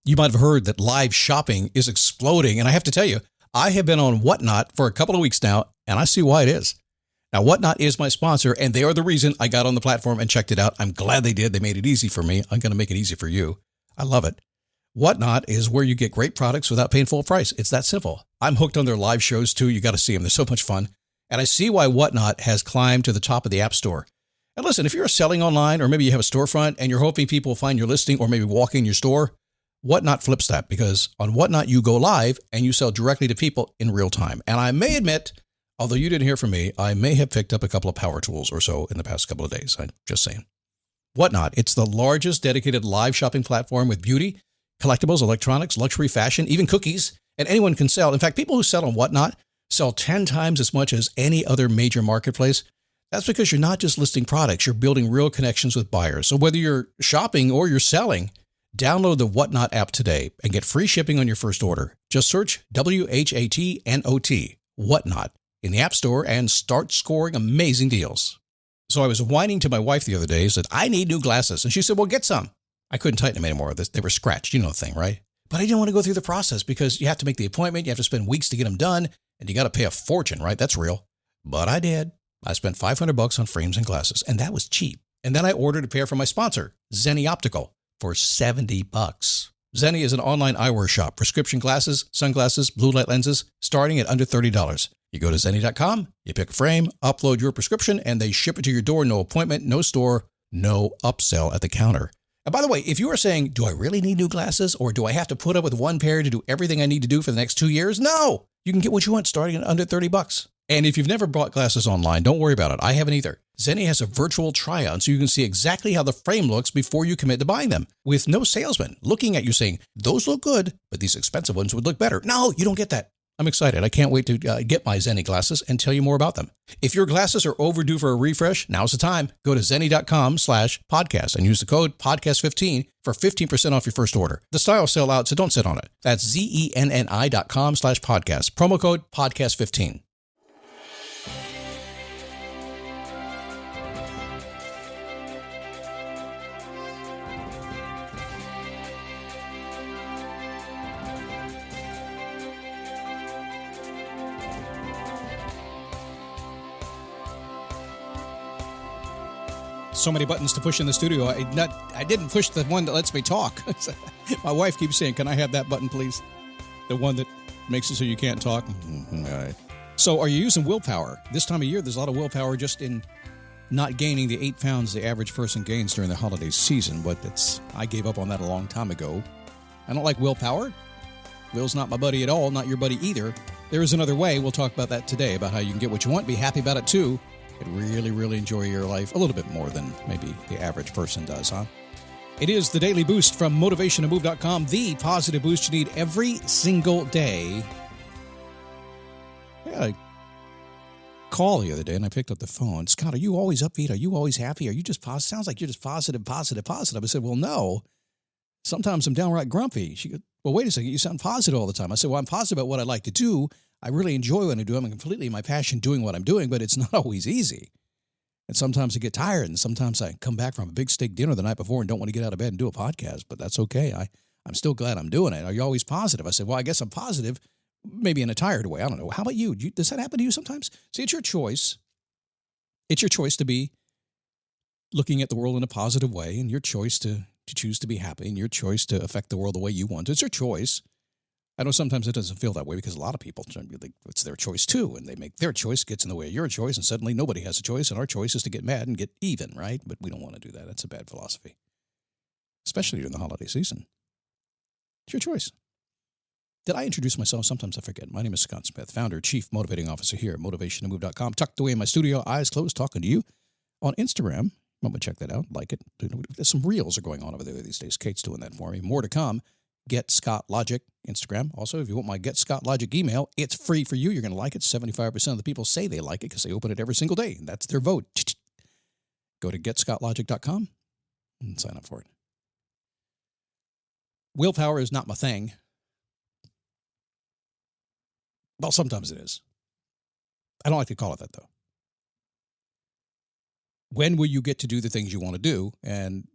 You might have heard that live shopping is exploding. And I have to tell you, I have been on Whatnot for a couple of weeks now, and I see why it is. Now, Whatnot is my sponsor, and they are the reason I got on the platform and checked it out. I'm glad they did. They made it easy for me. I'm going to make it easy for you. I love it. Whatnot is where you get great products without paying full price. It's that simple. I'm hooked on their live shows, too. You got to see them. They're so much fun. And I see why Whatnot has climbed to the top of the App Store. And listen, if you're selling online, or maybe you have a storefront and you're hoping people will find your listing or maybe walk in your store, Whatnot flips that, because on Whatnot, you go live and you sell directly to people in real time. And I may admit, although you didn't hear from me, I may have picked up a couple of power tools or so in the past couple of days. I'm just saying. Whatnot, it's the largest dedicated live shopping platform with beauty, collectibles, electronics, luxury, fashion, even cookies, and anyone can sell. In fact, people who sell on Whatnot sell 10 times as much as any other major marketplace. That's because you're not just listing products, you're building real connections with buyers. So whether you're shopping or you're selling, download the Whatnot app today and get free shipping on your first order. Just search WHATNOT, Whatnot, in the App Store and start scoring amazing deals. So I was whining to my wife the other day, said, I need new glasses. And she said, well, get some. I couldn't tighten them anymore. They were scratched. You know the thing, right? But I didn't want to go through the process because you have to make the appointment. You have to spend weeks to get them done. And you got to pay a fortune, right? That's real. But I did. I spent $500 on frames and glasses, and that was cheap. And then I ordered a pair from my sponsor, Zenni Optical, for $70. Zenni is an online eyewear shop, prescription glasses, sunglasses, blue light lenses, starting at under $30. You go to Zenni.com, you pick a frame, upload your prescription, and they ship it to your door. No appointment, no store, no upsell at the counter. And by the way, if you are saying, do I really need new glasses, or do I have to put up with one pair to do everything I need to do for the next 2 years? No! You can get what you want starting at under $30. And if you've never bought glasses online, don't worry about it. I haven't either. Zenni has a virtual try-on so you can see exactly how the frame looks before you commit to buying them, with no salesman looking at you saying, those look good, but these expensive ones would look better. No, you don't get that. I'm excited. I can't wait to get my Zenni glasses and tell you more about them. If your glasses are overdue for a refresh, now's the time. Go to Zenni.com/podcast and use the code podcast15 for 15% off your first order. The styles sell out, so don't sit on it. That's Zenni.com/podcast. Promo code podcast15. So many buttons to push in the studio. I didn't push the one that lets me talk. My wife keeps saying, can I have that button, please? The one that makes it so you can't talk. All right. So are you using willpower? This time of year, there's a lot of willpower just in not gaining the 8 pounds the average person gains during the holiday season. But I gave up on that a long time ago. I don't like willpower. Will's not my buddy at all, not your buddy either. There is another way. We'll talk about that today, about how you can get what you want, be happy about it too. Really, really enjoy your life a little bit more than maybe the average person does, huh? It is the Daily Boost from motivationtomove.com, the positive boost you need every single day. I got a call the other day, and I picked up the phone. Scott, are you always upbeat? Are you always happy? Are you just positive? Sounds like you're just positive. I said, well, no. Sometimes I'm downright grumpy. She goes, well, wait a second. You sound positive all the time. I said, well, I'm positive about what I like to do. I really enjoy what I do. I'm completely in my passion doing what I'm doing, but it's not always easy. And sometimes I get tired, and sometimes I come back from a big steak dinner the night before and don't want to get out of bed and do a podcast, but that's okay. I'm still glad I'm doing it. Are you always positive? I said, well, I guess I'm positive, maybe in a tired way. I don't know. How about you? Does that happen to you sometimes? See, it's your choice. It's your choice to be looking at the world in a positive way, and your choice to choose to be happy, and your choice to affect the world the way you want. It's your choice. I know sometimes it doesn't feel that way because a lot of people, it's their choice too, and they make their choice gets in the way of your choice, and suddenly nobody has a choice, and our choice is to get mad and get even, right? But we don't want to do that. That's a bad philosophy, especially during the holiday season. It's your choice. Did I introduce myself? Sometimes I forget. My name is Scott Smith, founder, chief motivating officer here at motivationtomove.com, tucked away in my studio, eyes closed, talking to you on Instagram. I'm going to check that out, like it. There's some reels are going on over there these days. Kate's doing that for me. More to come. Get Scott Logic Instagram. Also, if you want my Get Scott Logic email, it's free for you. You're going to like it. 75% of the people say they like it because they open it every single day. And that's their vote. Go to getscottlogic.com and sign up for it. Willpower is not my thing. Well, sometimes it is. I don't like to call it that, though. When will you get to do the things you want to do? And,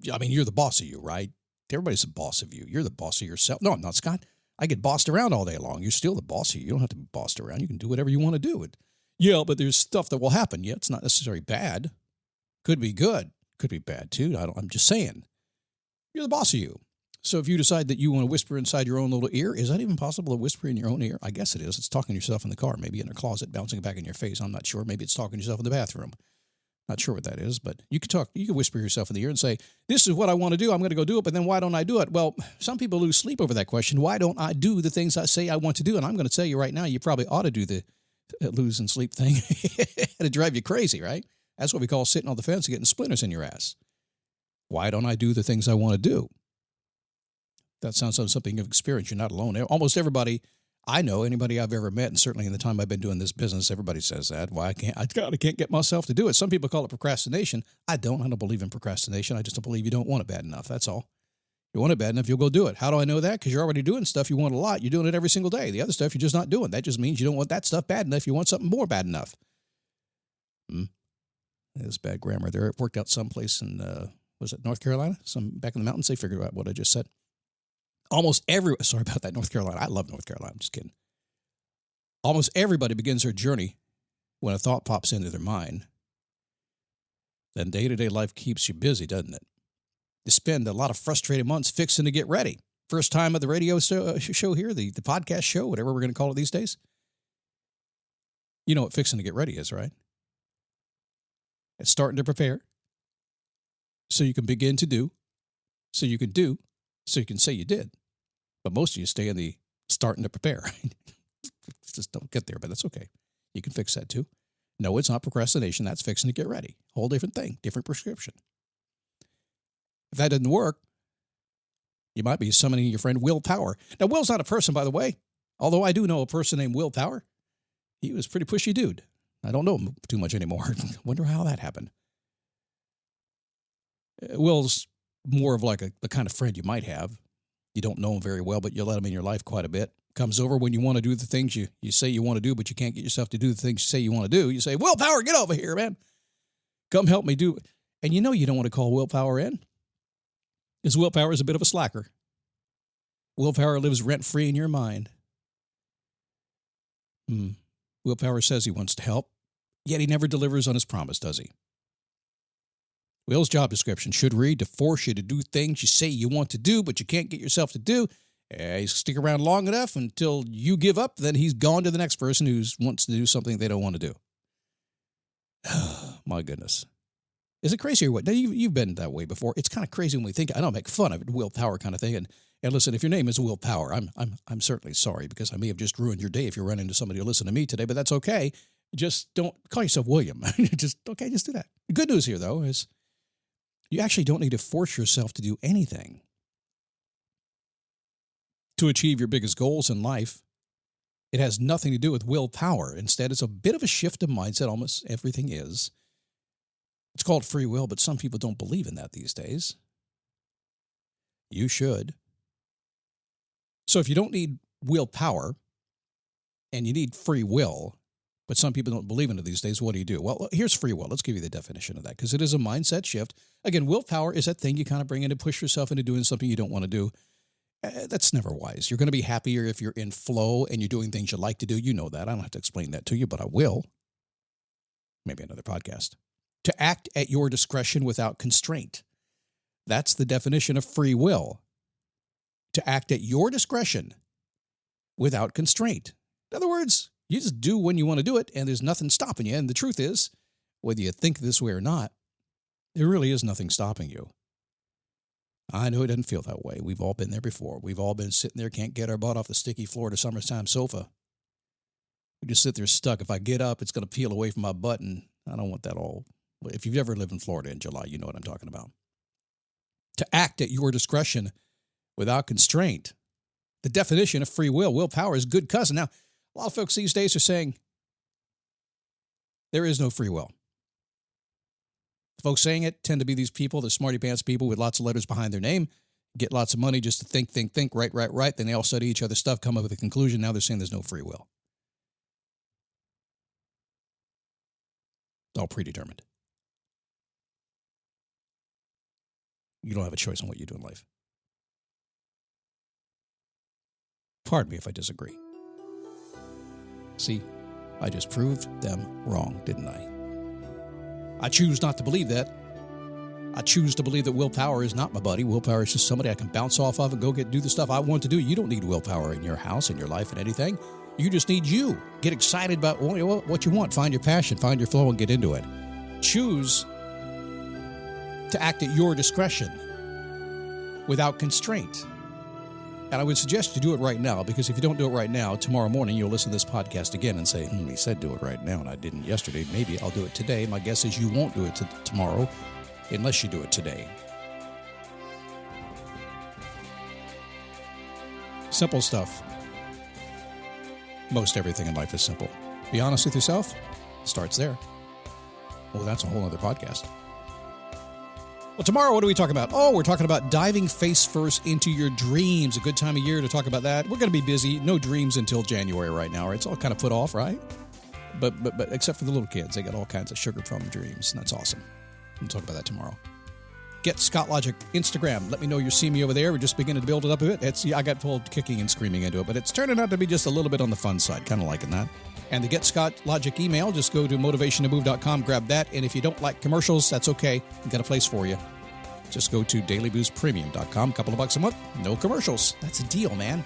I mean, you're the boss of you, right? Everybody's the boss of you. You're the boss of yourself. No, I'm not, Scott. I get bossed around all day long. You're still the boss of you. You don't have to be bossed around. You can do whatever you want to do. Yeah, but there's stuff that will happen. Yeah, it's not necessarily bad. Could be good. Could be bad, too. I'm just saying. You're the boss of you. So if you decide that you want to whisper inside your own little ear, is that even possible to whisper in your own ear? I guess it is. It's talking to yourself in the car, maybe in a closet, bouncing it back in your face. I'm not sure. Maybe it's talking to yourself in the bathroom. Not sure what that is, but you could talk. You could whisper yourself in the ear and say, this is what I want to do. I'm going to go do it, but then why don't I do it? Well, some people lose sleep over that question. Why don't I do the things I say I want to do? And I'm going to tell you right now, you probably ought to do the losing sleep thing. It'll drive you crazy, right? That's what we call sitting on the fence and getting splinters in your ass. Why don't I do the things I want to do? That sounds like something of experience. You're not alone. Almost everybody I know, anybody I've ever met, and certainly in the time I've been doing this business, everybody says that. Why I can't get myself to do it. Some people call it procrastination. I don't believe in procrastination. I just don't believe you don't want it bad enough. That's all. You want it bad enough, you'll go do it. How do I know that? Because you're already doing stuff you want a lot. You're doing it every single day. The other stuff you're just not doing. That just means you don't want that stuff bad enough. You want something more bad enough. That's bad grammar there. It worked out someplace in, was it North Carolina? Back in the mountains, they figured out what I just said. Sorry about that, North Carolina. I love North Carolina. I'm just kidding. Almost everybody begins their journey when a thought pops into their mind. Then day-to-day life keeps you busy, doesn't it? You spend a lot of frustrated months fixing to get ready. First time at the radio show here, the podcast show, whatever we're going to call it these days. You know what fixing to get ready is, right? It's starting to prepare so you can begin to do, so you can do, so you can say you did. But most of you stay in the starting to prepare. Just don't get there, but that's okay. You can fix that too. No, it's not procrastination. That's fixing to get ready. Whole different thing, different prescription. If that doesn't work, you might be summoning your friend Willpower. Now, Will's not a person, by the way, although I do know a person named Willpower. He was a pretty pushy dude. I don't know him too much anymore. Wonder how that happened. Will's more of like the kind of friend you might have. You don't know him very well, but you let him in your life quite a bit. Comes over when you want to do the things you say you want to do, but you can't get yourself to do the things you say you want to do. You say, Willpower, get over here, man. Come help me do it. And you know you don't want to call Willpower in. Because Willpower is a bit of a slacker. Willpower lives rent-free in your mind. Willpower says he wants to help, yet he never delivers on his promise, does he? Will's job description should read to force you to do things you say you want to do, but you can't get yourself to do. You stick around long enough until you give up, then he's gone to the next person who wants to do something they don't want to do. My goodness. Is it crazy or what? Now, you've been that way before. It's kind of crazy when we think, I don't make fun of it, Willpower kind of thing. And listen, if your name is Willpower, I'm certainly sorry because I may have just ruined your day if you run into somebody who listen to me today, but that's okay. Just don't call yourself William. just do that. The good news here, though, is you actually don't need to force yourself to do anything to achieve your biggest goals in life. It has nothing to do with willpower. Instead, it's a bit of a shift of mindset. Almost everything is. It's called free will, but some people don't believe in that these days. You should. So if you don't need willpower and you need free will, but some people don't believe in it these days, what do? Well, here's free will. Let's give you the definition of that because it is a mindset shift. Again, willpower is that thing you kind of bring in to push yourself into doing something you don't want to do. That's never wise. You're going to be happier if you're in flow and you're doing things you like to do. You know that. I don't have to explain that to you, but I will. Maybe another podcast. To act at your discretion without constraint. That's the definition of free will. To act at your discretion without constraint. In other words, you just do when you want to do it, and there's nothing stopping you. And the truth is, whether you think this way or not, there really is nothing stopping you. I know it doesn't feel that way. We've all been there before. We've all been sitting there, can't get our butt off the sticky Florida summertime sofa. We just sit there stuck. If I get up, it's going to peel away from my butt, and I don't want that all. If you've ever lived in Florida in July, you know what I'm talking about. To act at your discretion without constraint. The definition of free will, willpower, is good cousin. Now, a lot of folks these days are saying there is no free will. The folks saying it tend to be these people, the smarty pants people with lots of letters behind their name, get lots of money just to think, right. Then they all study each other's stuff, come up with a conclusion. Now they're saying there's no free will. It's all predetermined. You don't have a choice on what you do in life. Pardon me if I disagree. See, I just proved them wrong, didn't I? I choose not to believe that. I choose to believe that willpower is not my buddy. Willpower is just somebody I can bounce off of and go do the stuff I want to do. You don't need willpower in your house, in your life, and anything. You just need you. Get excited about what you want. Find your passion, find your flow, and get into it. Choose to act at your discretion without constraint. And I would suggest you do it right now, because if you don't do it right now, tomorrow morning you'll listen to this podcast again and say, he said do it right now, and I didn't yesterday. Maybe I'll do it today. My guess is you won't do it tomorrow unless you do it today. Simple stuff. Most everything in life is simple. Be honest with yourself. Starts there. Well, that's a whole other podcast. Well, tomorrow, what are we talking about? Oh, we're talking about diving face first into your dreams. A good time of year to talk about that. We're going to be busy. No dreams until January right now. Right? It's all kind of put off, right? But except for the little kids. They got all kinds of sugar plum dreams, and that's awesome. We'll talk about that tomorrow. Get Scott Logic Instagram. Let me know you're seeing me over there. We're just beginning to build it up a bit. I got pulled kicking and screaming into it, but it's turning out to be just a little bit on the fun side. Kind of liking that. And the Get Scott Logic email, just go to motivationtomove.com, grab that. And if you don't like commercials, that's okay. We've got a place for you. Just go to dailyboostpremium.com, a couple of bucks a month, no commercials. That's a deal, man.